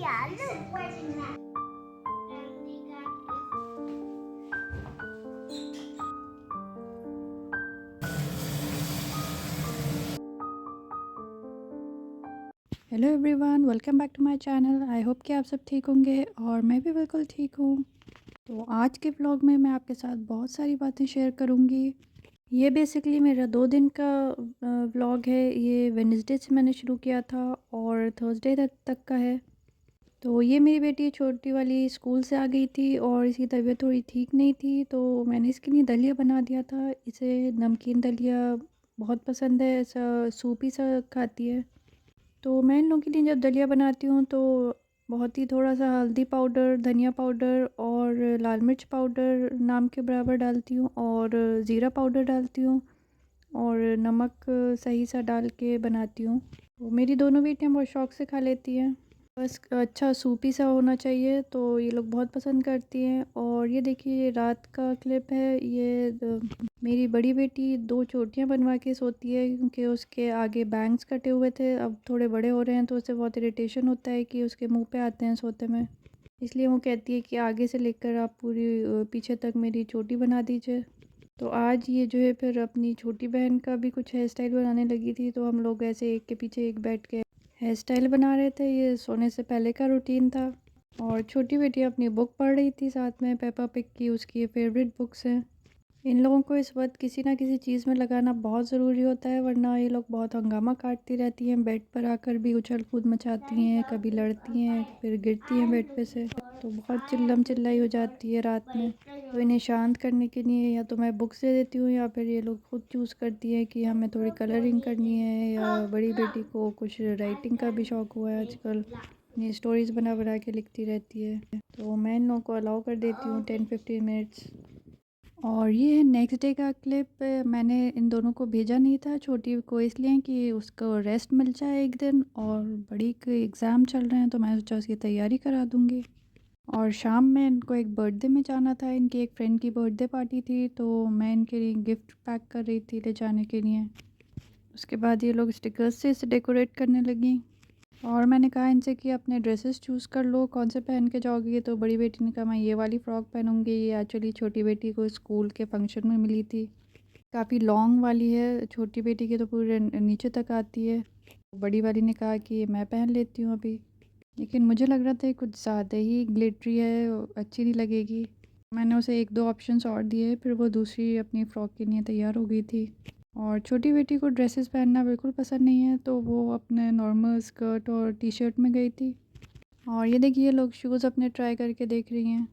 Yeah, look what's in that. Hello everyone, welcome back to my channel. I hope कि आप सब ठीक होंगे और मैं भी बिल्कुल ठीक हूँ। तो आज के व्लॉग में मैं आपके साथ बहुत सारी बातें शेयर करूँगी। ये बेसिकली मेरा 2 दिन का व्लॉग है। ये वेडनेसडे से मैंने शुरू किया था और थर्सडे तक का है। तो ये मेरी बेटी छोटी वाली स्कूल से आ गई थी और इसकी तबीयत थोड़ी ठीक नहीं थी, तो मैंने इसके लिए दलिया बना दिया था। इसे नमकीन दलिया बहुत पसंद है, ऐसा सूपी सा खाती है। तो मैं इन लोगों के लिए जब दलिया बनाती हूँ तो बहुत ही थोड़ा सा हल्दी पाउडर, धनिया पाउडर और लाल मिर्च पाउडर नाम के बराबर डालती हूँ और ज़ीरा पाउडर डालती हूँ और नमक सही सा डाल के बनाती हूँ। तो मेरी दोनों बेटियाँ बहुत शौक़ से खा लेती हैं। बस अच्छा सूपी सा होना चाहिए, तो ये लोग बहुत पसंद करती हैं। और ये देखिए, ये रात का क्लिप है। ये मेरी बड़ी बेटी 2 चोटियाँ बनवा के सोती है क्योंकि उसके आगे बैंग्स कटे हुए थे। अब थोड़े बड़े हो रहे हैं तो उसे बहुत इरिटेशन होता है कि उसके मुंह पे आते हैं सोते में। इसलिए वो कहती है कि आगे से लेकर आप पूरी पीछे तक मेरी चोटी बना दीजिए। तो आज ये जो है फिर अपनी छोटी बहन का भी कुछ हेयर स्टाइल बनाने लगी थी, तो हम लोग ऐसे एक के पीछे एक बैठ के हेयर स्टाइल बना रहे थे। ये सोने से पहले का रूटीन था। और छोटी बेटी अपनी बुक पढ़ रही थी साथ में, पेपा पिग की उसकी फेवरेट बुक्स हैं। इन लोगों को इस वक्त किसी ना किसी चीज़ में लगाना बहुत ज़रूरी होता है, वरना ये लोग बहुत हंगामा काटती रहती हैं। बेड पर आकर भी उछल कूद मचाती हैं, कभी लड़ती हैं, फिर गिरती हैं बेड पे से। तो बहुत चिल्लम चिल्लाई हो जाती है रात में। तो इन्हें शांत करने के लिए या तो मैं बुक्स दे देती हूँ या फिर ये लोग खुद चूज़ करती है कि हमें थोड़ी कलरिंग करनी है, या बड़ी बेटी को कुछ राइटिंग का भी शौक़ हुआ है आजकल। ये स्टोरीज़ बना बना के लिखती रहती है। तो मैं इन लोगों को अलाउ कर देती हूँ 10-15 मिनट्स। और ये है नेक्स्ट डे का क्लिप। मैंने इन दोनों को भेजा नहीं था, छोटी को इसलिए कि उसको रेस्ट मिल जाए एक दिन, और बड़ी के एग्ज़ाम चल रहे हैं तो मैं सोचा उसकी तैयारी करा दूँगी। और शाम में इनको एक बर्थडे में जाना था, इनकी एक फ्रेंड की बर्थडे पार्टी थी, तो मैं इनके लिए गिफ्ट पैक कर रही थी ले जाने के लिए। उसके बाद ये लोग स्टिकर्स से इसे डेकोरेट करने लगी और मैंने कहा इनसे कि अपने ड्रेसेस चूज़ कर लो, कौन से पहन के जाओगी। तो बड़ी बेटी ने कहा मैं ये वाली फ़्रॉक पहनूंगी। ये एक्चुअली छोटी बेटी को स्कूल के फंक्शन में मिली थी। काफ़ी लॉन्ग वाली है, छोटी बेटी की तो पूरे नीचे तक आती है। बड़ी वाली ने कहा कि मैं पहन लेती हूँ अभी, लेकिन मुझे लग रहा था ये कुछ ज़्यादा ही ग्लिटरी है, अच्छी नहीं लगेगी। मैंने उसे 1-2 ऑप्शंस और दिए, फिर वो दूसरी अपनी फ़्रॉक के लिए तैयार हो गई थी। और छोटी बेटी को ड्रेसेस पहनना बिल्कुल पसंद नहीं है, तो वो अपने नॉर्मल स्कर्ट और टी-शर्ट में गई थी। और ये देखिए, ये लोग शूज़ अपने ट्राई करके देख रही हैं।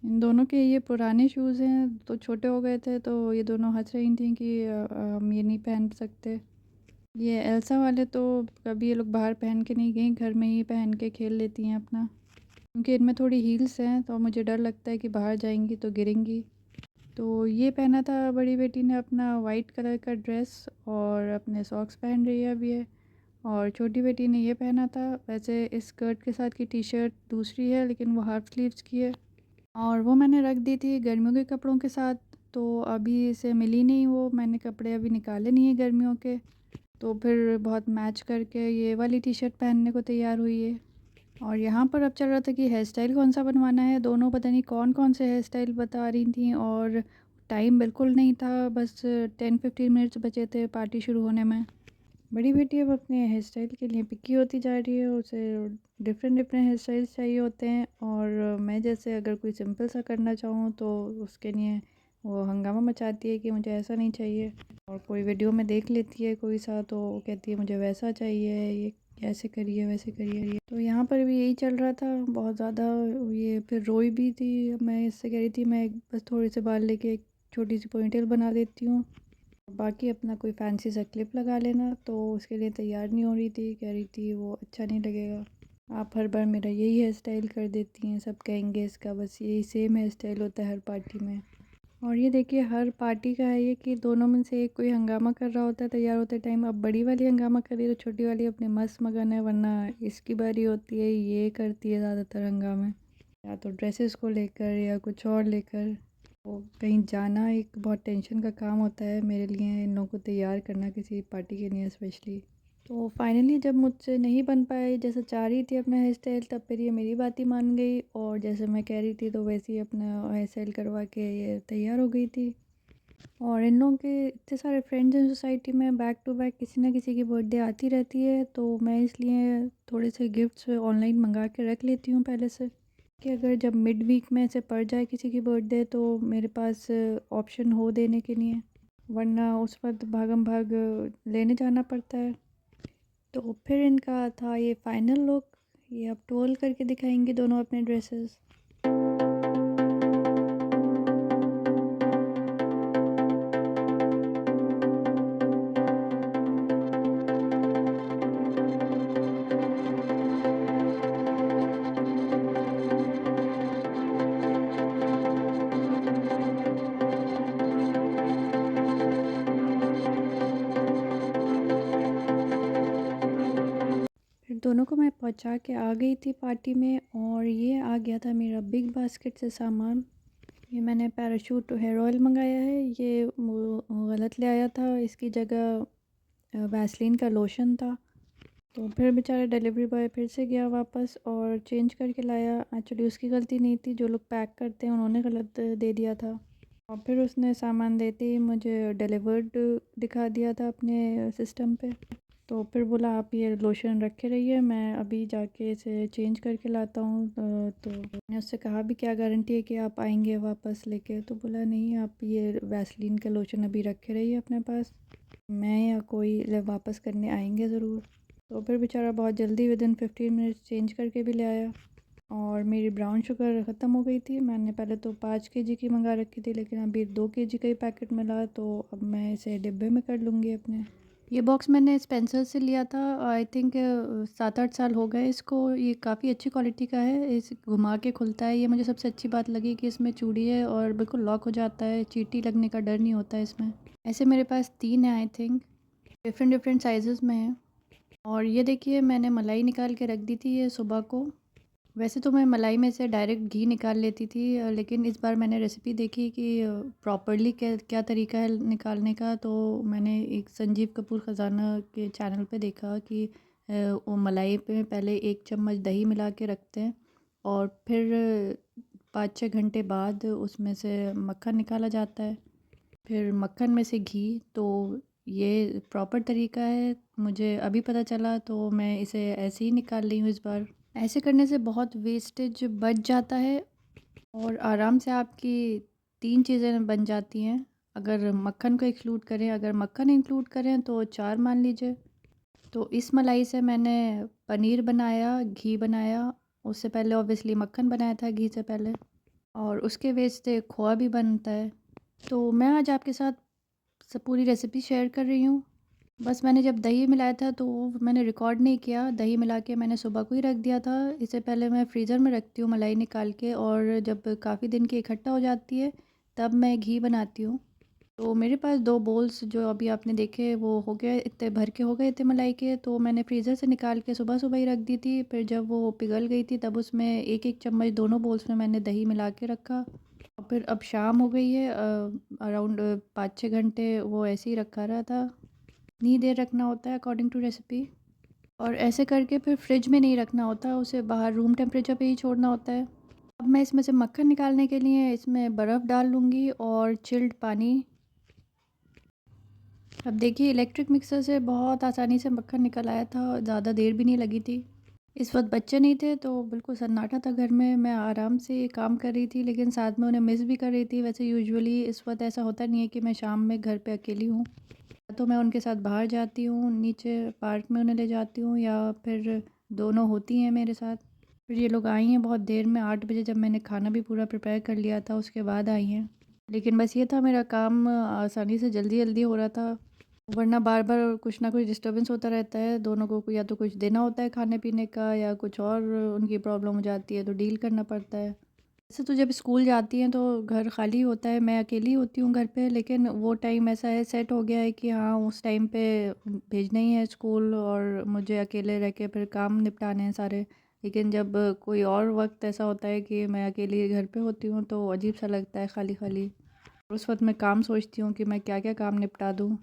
इन दोनों के ये पुराने शूज़ हैं, तो छोटे हो गए थे, तो ये दोनों हँस रही थी कि हम ये नहीं पहन सकते। ये एल्सा वाले तो कभी ये लोग बाहर पहन के नहीं गई, घर में ही पहन के खेल लेती हैं अपना, क्योंकि इनमें थोड़ी हील्स हैं तो मुझे डर लगता है कि बाहर जाएंगी तो गिरेंगी। तो ये पहना था बड़ी बेटी ने अपना वाइट कलर का ड्रेस और अपने सॉक्स पहन रही है अभी ये। और छोटी बेटी ने ये पहना था। वैसे इस स्कर्ट के साथ की टी-शर्ट दूसरी है, लेकिन वो हाफ स्लीव्स की है और वो मैंने रख दी थी गर्मियों के कपड़ों के साथ। तो अभी इसे मिली नहीं, वो मैंने कपड़े अभी निकाले नहीं है गर्मियों के, तो फिर बहुत मैच करके ये वाली टी-शर्ट पहनने को तैयार हुई है। और यहाँ पर अब चल रहा था कि हेयर स्टाइल कौन सा बनवाना है। दोनों पता नहीं कौन कौन से हेयर स्टाइल बता रही थी और टाइम बिल्कुल नहीं था, बस 10-15 मिनट्स बचे थे पार्टी शुरू होने में। बड़ी बेटी अब अपने हेयर स्टाइल के लिए पिकी होती जा रही है, उसे डिफरेंट डिफरेंट हेयर स्टाइल्स चाहिए होते हैं। और मैं जैसे अगर कोई सिंपल सा करना चाहूँ तो उसके लिए वो हंगामा मचाती है कि मुझे ऐसा नहीं चाहिए। और कोई वीडियो में देख लेती है कोई सा, तो वो कहती है मुझे वैसा चाहिए, ये ऐसे करिए वैसे करिए। तो यहाँ पर भी यही चल रहा था बहुत ज़्यादा। ये फिर रोई भी थी। मैं इससे कह रही थी मैं बस थोड़े से बाल लेके एक छोटी सी पोनीटेल बना देती हूँ, बाकी अपना कोई फैंसी सा क्लिप लगा लेना। तो उसके लिए तैयार नहीं हो रही थी, कह रही थी वो अच्छा नहीं लगेगा, आप हर बार मेरा यही हेयर स्टाइल कर देती हैं, सब कहेंगे इसका बस यही सेम हेयर स्टाइल होता है हर पार्टी में। और ये देखिए, हर पार्टी का है ये कि दोनों में से एक कोई हंगामा कर रहा होता है तैयार होते टाइम। अब बड़ी वाली हंगामा कर रही है तो छोटी वाली अपने मस्त मगन है, वरना इसकी बारी होती है ये करती है ज़्यादातर हंगामे, या तो ड्रेसेस को लेकर या कुछ और लेकर। तो कहीं जाना एक बहुत टेंशन का काम होता है मेरे लिए, इन लोगों को तैयार करना किसी पार्टी के लिए स्पेशली। तो फाइनली जब मुझसे नहीं बन पाए जैसा चाह रही थी अपना हेयर स्टाइल, तब फिर ये मेरी बात ही मान गई और जैसे मैं कह रही थी तो वैसे ही अपना हेयर स्टाइल करवा के ये तैयार हो गई थी। और इन लोगों के इतने सारे फ्रेंड्स हैं सोसाइटी में, बैक टू बैक किसी ना किसी की बर्थडे आती रहती है, तो मैं इसलिए थोड़े से गिफ्ट्स ऑनलाइन मंगा के रख लेती हूँ पहले से, कि अगर जब मिड वीक में से पड़ जाए किसी की बर्थडे तो मेरे पास ऑप्शन हो देने के लिए, वरना उस वक्त भागम भाग लेने जाना पड़ता है। तो फिर इनका था ये फाइनल लुक। ये अब टोल करके दिखाएंगे दोनों अपने ड्रेसेस। फिर दोनों को मैं पहुंचा के आ गई थी पार्टी में, और ये आ गया था मेरा बिग बास्केट से सामान। ये मैंने पैराशूट हेयर ऑयल मंगाया है, ये वो गलत ले आया था, इसकी जगह वैसलीन का लोशन था। तो फिर बेचारा डिलीवरी बॉय फिर से गया वापस और चेंज करके लाया। एक्चुअली उसकी गलती नहीं थी, जो लोग पैक करते हैं उन्होंने गलत दे दिया था। और फिर उसने सामान देते ही मुझे डिलीवर्ड दिखा दिया था अपने सिस्टम पे। तो फिर बोला आप ये लोशन रखे रहिए, मैं अभी जाके इसे चेंज करके लाता हूँ। तो मैंने उससे कहा भी क्या गारंटी है कि आप आएंगे वापस लेके, तो बोला नहीं, आप ये वैसलीन का लोशन अभी रखे रहिए अपने पास, मैं या कोई वापस करने आएंगे ज़रूर। तो फिर बेचारा बहुत जल्दी विदिन 15 मिनट्स चेंज करके भी ले आया। और मेरी ब्राउन शुगर ख़त्म हो गई थी, मैंने पहले तो 5 kg की मंगा रखी थी, लेकिन अभी 2 kg का ही पैकेट मिला, तो अब मैं इसे डिब्बे में कर लूँगी अपने। ये बॉक्स मैंने स्पेंसर से लिया था, आई थिंक 7-8 साल हो गए इसको। ये काफ़ी अच्छी क्वालिटी का है, इस घुमा के खुलता है, ये मुझे सबसे अच्छी बात लगी कि इसमें चूड़ी है और बिल्कुल लॉक हो जाता है, चींटी लगने का डर नहीं होता है इसमें। ऐसे मेरे पास 3 हैं I think, different different size में हैं। और ये देखिए मैंने मलाई निकाल के रख दी थी ये सुबह को। वैसे तो मैं मलाई में से डायरेक्ट घी निकाल लेती थी, लेकिन इस बार मैंने रेसिपी देखी कि प्रॉपरली क्या क्या तरीका है निकालने का, तो मैंने एक संजीव कपूर ख़जाना के चैनल पे देखा कि वो मलाई पे पहले 1 चम्मच दही मिला के रखते हैं और फिर 5-6 घंटे बाद उसमें से मक्खन निकाला जाता है, फिर मक्खन में से घी। तो ये प्रॉपर तरीका है, मुझे अभी पता चला, तो मैं इसे ऐसे ही निकाल ली हूँ इस बार। ऐसे करने से बहुत वेस्टेज बच जाता है और आराम से आपकी 3 चीज़ें बन जाती हैं। अगर मक्खन को एक्सक्लूड करें, अगर मक्खन इंक्लूड करें तो 4 मान लीजिए। तो इस मलाई से मैंने पनीर बनाया, घी बनाया, उससे पहले ऑब्वियसली मक्खन बनाया था घी से पहले, और उसके वेस्ट से खोआ भी बनता है। तो मैं आज आपके साथ सब पूरी रेसिपी शेयर कर रही हूँ। बस मैंने जब दही मिलाया था तो वो मैंने रिकॉर्ड नहीं किया, दही मिला के मैंने सुबह को ही रख दिया था। इससे पहले मैं फ्रीज़र में रखती हूँ मलाई निकाल के, और जब काफ़ी दिन की इकट्ठा हो जाती है तब मैं घी बनाती हूँ। तो मेरे पास 2 बोल्स जो अभी आपने देखे वो हो गए, इतने भर के हो गए थे मलाई के, तो मैंने फ्रीज़र से निकाल के सुबह सुबह ही रख दी थी। फिर जब वो पिघल गई थी तब उसमें एक एक चम्मच दोनों बोल्स में मैंने दही मिला के रखा। और फिर अब शाम हो गई है, अराउंड 5-6 घंटे वो ऐसे ही रखा रहा था। इतनी देर रखना होता है अकॉर्डिंग टू रेसिपी। और ऐसे करके फिर फ्रिज में नहीं रखना होता, उसे बाहर रूम टेम्परेचर पे ही छोड़ना होता है। अब मैं इसमें से मक्खन निकालने के लिए इसमें बर्फ़ डाल लूँगी और चिल्ड पानी। अब देखिए इलेक्ट्रिक मिक्सर से बहुत आसानी से मक्खन निकल आया था, ज़्यादा देर भी नहीं लगी थी। इस वक्त बच्चे नहीं थे तो बिल्कुल सन्नाटा था घर में, मैं आराम से काम कर रही थी, लेकिन साथ में उन्हें मिस भी कर रही थी। वैसे यूजुअली इस वक्त ऐसा होता नहीं है कि मैं शाम में घर पे अकेली हूँ, तो मैं उनके साथ बाहर जाती हूँ, नीचे पार्क में उन्हें ले जाती हूँ, या फिर दोनों होती हैं मेरे साथ। फिर ये लोग आई हैं बहुत देर में, 8 बजे, जब मैंने खाना भी पूरा प्रिपेयर कर लिया था उसके बाद आई हैं। लेकिन बस ये था, मेरा काम आसानी से जल्दी जल्दी हो रहा था, वरना बार बार कुछ ना कुछ डिस्टर्बेंस होता रहता है। दोनों को या तो कुछ देना होता है खाने पीने का, या कुछ और उनकी प्रॉब्लम हो जाती है तो डील करना पड़ता है। वैसे तो जब स्कूल जाती हैं तो घर खाली होता है, मैं अकेली होती हूँ घर पे, लेकिन वो टाइम ऐसा है, सेट हो गया है कि हाँ उस टाइम पे भेजना ही है स्कूल, और मुझे अकेले रह के फिर काम निपटाने हैं सारे। लेकिन जब कोई और वक्त ऐसा होता है कि मैं अकेली घर पे होती हूँ तो अजीब सा लगता है, खाली खाली। उस वक्त मैं काम सोचती हूँ कि मैं क्या क्या काम निपटा दूँ।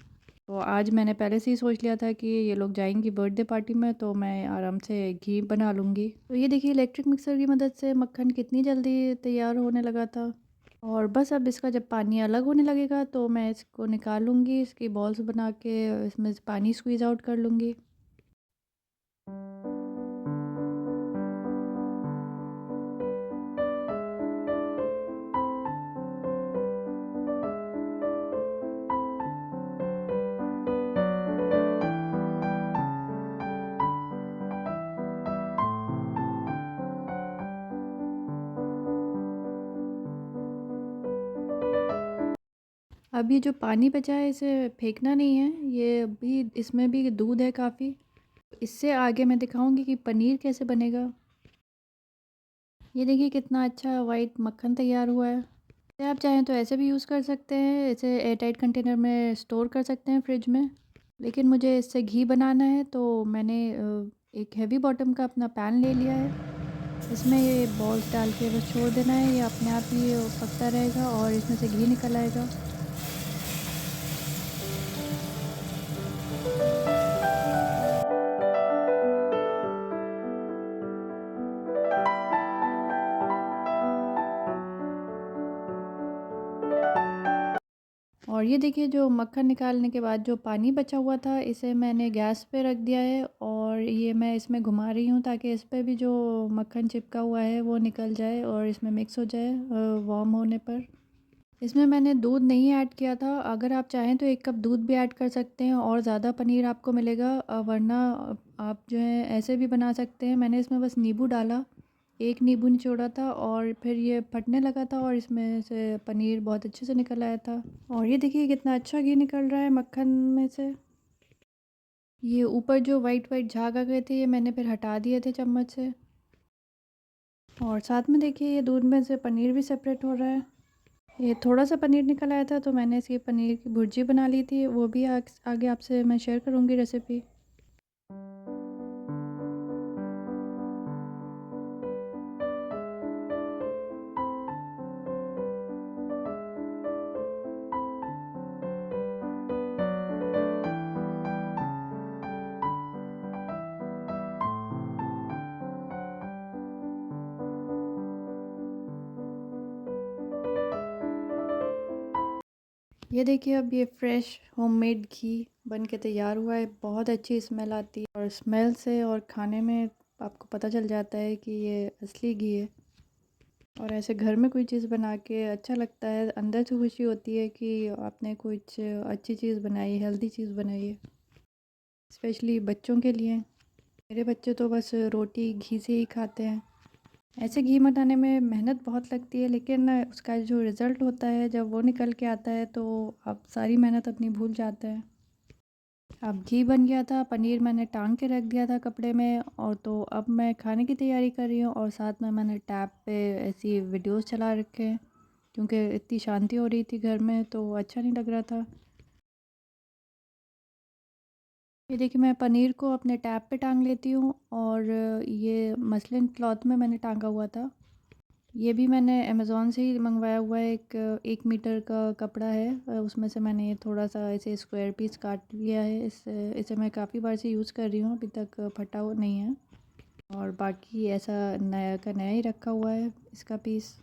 तो आज मैंने पहले से ही सोच लिया था कि ये लोग जाएंगी बर्थडे पार्टी में, तो मैं आराम से घी बना लूँगी। तो ये देखिए इलेक्ट्रिक मिक्सर की मदद से मक्खन कितनी जल्दी तैयार होने लगा था। और बस अब इसका जब पानी अलग होने लगेगा तो मैं इसको निकाल लूँगी, इसकी बॉल्स बना के इसमें से पानी स्क्वीज़ आउट कर लूँगी। अब ये जो पानी बचा है इसे फेंकना नहीं है, ये भी इसमें भी दूध है काफ़ी। इससे आगे मैं दिखाऊंगी कि पनीर कैसे बनेगा। ये देखिए कितना अच्छा वाइट मक्खन तैयार हुआ है। इसे आप चाहें तो ऐसे भी यूज़ कर सकते हैं, इसे एयरटाइट कंटेनर में स्टोर कर सकते हैं फ्रिज में। लेकिन मुझे इससे घी बनाना है तो मैंने एक हैवी बॉटम का अपना पैन ले लिया है। इसमें ये बॉल्स डाल के बस छोड़ देना है, ये अपने आप ही पकता रहेगा और इसमें से घी निकल आएगा। और ये देखिए जो मक्खन निकालने के बाद जो पानी बचा हुआ था इसे मैंने गैस पे रख दिया है और ये मैं इसमें घुमा रही हूँ ताकि इस पे भी जो मक्खन चिपका हुआ है वो निकल जाए और इसमें मिक्स हो जाए वार्म होने पर। इसमें मैंने दूध नहीं ऐड किया था, अगर आप चाहें तो 1 कप दूध भी ऐड कर सकते हैं और ज़्यादा पनीर आपको मिलेगा, वरना आप जो है ऐसे भी बना सकते हैं। मैंने इसमें बस नींबू डाला, 1 नींबू निचोड़ा था और फिर ये फटने लगा था और इसमें से पनीर बहुत अच्छे से निकल आया था। और ये देखिए कितना अच्छा घी निकल रहा है मक्खन में से। ये ऊपर जो वाइट वाइट झाग आ गए थे ये मैंने फिर हटा दिए थे चम्मच से। और साथ में देखिए ये दूध में से पनीर भी सेपरेट हो रहा है। ये थोड़ा सा पनीर निकल आया था तो मैंने इसकी पनीर की भुर्जी बना ली थी, वो भी आगे आपसे मैं शेयर करूँगी रेसिपी। ये देखिए अब ये फ्रेश होममेड घी बन के तैयार हुआ है, बहुत अच्छी स्मेल आती है और स्मेल से और खाने में आपको पता चल जाता है कि ये असली घी है। और ऐसे घर में कोई चीज़ बना के अच्छा लगता है, अंदर से खुशी होती है कि आपने कुछ अच्छी चीज़ बनाई, हेल्दी चीज़ बनाई है, स्पेशली बच्चों के लिए। मेरे बच्चे तो बस रोटी घी से ही खाते हैं। ऐसे घी बनाने में मेहनत बहुत लगती है लेकिन उसका जो रिज़ल्ट होता है जब वो निकल के आता है तो आप सारी मेहनत अपनी भूल जाते हैं। अब घी बन गया था, पनीर मैंने टांग के रख दिया था कपड़े में, और तो अब मैं खाने की तैयारी कर रही हूँ और साथ में मैंने टैब पे ऐसी वीडियोस चला रखे हैं क्योंकि इतनी शांति हो रही थी घर में तो अच्छा नहीं लग रहा था। ये देखिए मैं पनीर को अपने टैब पे टांग लेती हूँ और ये मसलिन क्लॉथ में मैंने टांगा हुआ था। ये भी मैंने अमेज़ोन से ही मंगवाया हुआ है, एक 1 मीटर का कपड़ा है, उसमें से मैंने थोड़ा-सा ऐसे स्क्वायर पीस काट लिया है। इसे मैं काफ़ी बार से यूज़ कर रही हूँ, अभी तक फटा हुआ नहीं है और बाकी ऐसा नया का नया ही रखा हुआ है इसका पीस।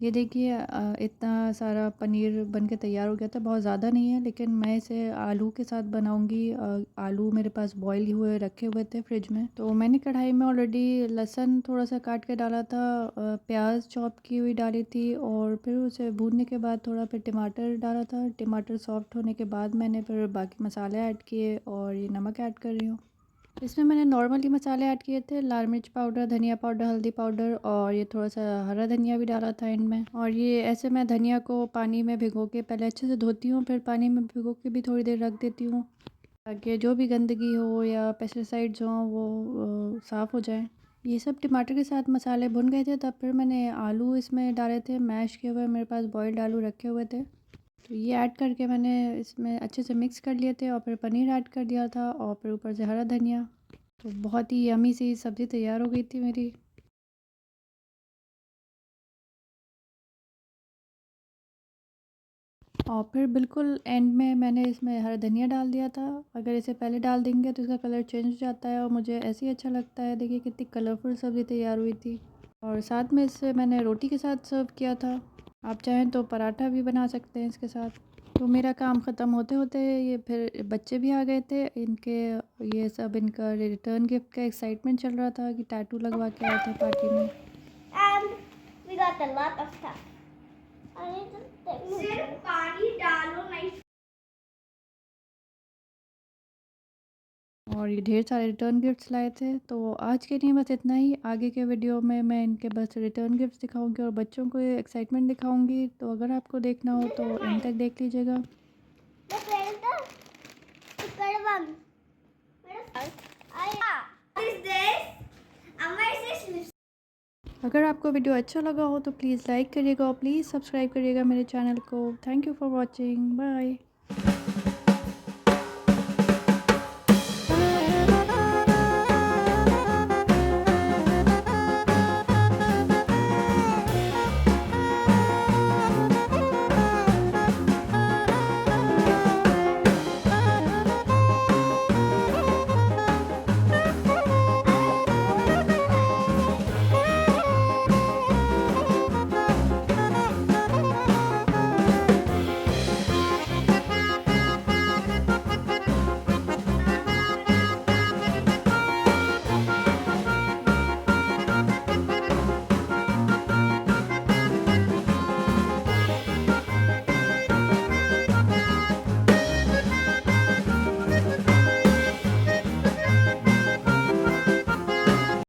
ये देखिए इतना सारा पनीर बन के तैयार हो गया था, बहुत ज़्यादा नहीं है लेकिन मैं इसे आलू के साथ बनाऊंगी। आलू मेरे पास बॉईल हुए रखे हुए थे फ्रिज में, तो मैंने कढ़ाई में ऑलरेडी लहसुन थोड़ा सा काट के डाला था, प्याज चॉप की हुई डाली थी और फिर उसे भूनने के बाद थोड़ा फिर टमाटर डाला था। टमाटर सॉफ्ट होने के बाद मैंने फिर बाकी मसाले ऐड किए और ये नमक ऐड कर रही हूँ। इसमें मैंने नॉर्मली मसाले ऐड किए थे, लाल मिर्च पाउडर, धनिया पाउडर, हल्दी पाउडर और ये थोड़ा सा हरा धनिया भी डाला था एंड में। और ये ऐसे मैं धनिया को पानी में भिगो के पहले अच्छे से धोती हूँ, फिर पानी में भिगो के भी थोड़ी देर रख देती हूँ ताकि जो भी गंदगी हो या पेस्टिसाइड्स हों वो साफ़ हो जाए। ये सब टमाटर के साथ मसाले भुन गए थे, तब फिर मैंने आलू इसमें डाले थे, मैश किए हुए मेरे पास बॉयल्ड आलू रखे हुए थे, तो ये ऐड करके मैंने इसमें अच्छे से मिक्स कर लिए थे और फिर पनीर ऐड कर दिया था और फिर ऊपर से हरा धनिया। तो बहुत ही यमी सी सब्ज़ी तैयार हो गई थी मेरी। और फिर बिल्कुल एंड में मैंने इसमें हरा धनिया डाल दिया था। अगर इसे पहले डाल देंगे तो इसका कलर चेंज हो जाता है और मुझे ऐसे ही अच्छा लगता है। देखिए कितनी कलरफुल सब्ज़ी तैयार हुई थी और साथ में इसे मैंने रोटी के साथ सर्व किया था। आप चाहें तो पराठा भी बना सकते हैं इसके साथ। तो मेरा काम ख़त्म होते होते ये फिर बच्चे भी आ गए थे। ये सब इनका रिटर्न गिफ्ट का एक्साइटमेंट चल रहा था कि टैटू लगवा के आए थे पार्टी में। And we got a lot of stuff. सिर्फ पानी डालो नहीं। और ये ढेर सारे रिटर्न गिफ्ट्स लाए थे। तो आज के लिए बस इतना ही। आगे के वीडियो में मैं इनके बस रिटर्न गिफ्ट्स दिखाऊंगी और बच्चों को एक्साइटमेंट दिखाऊंगी। तो अगर आपको देखना हो तो एंड तक देख लीजिएगा। अगर आपको वीडियो अच्छा लगा हो तो प्लीज़ लाइक करिएगा और प्लीज़ सब्सक्राइब करिएगा मेरे चैनल को। Thank you for watching. Bye.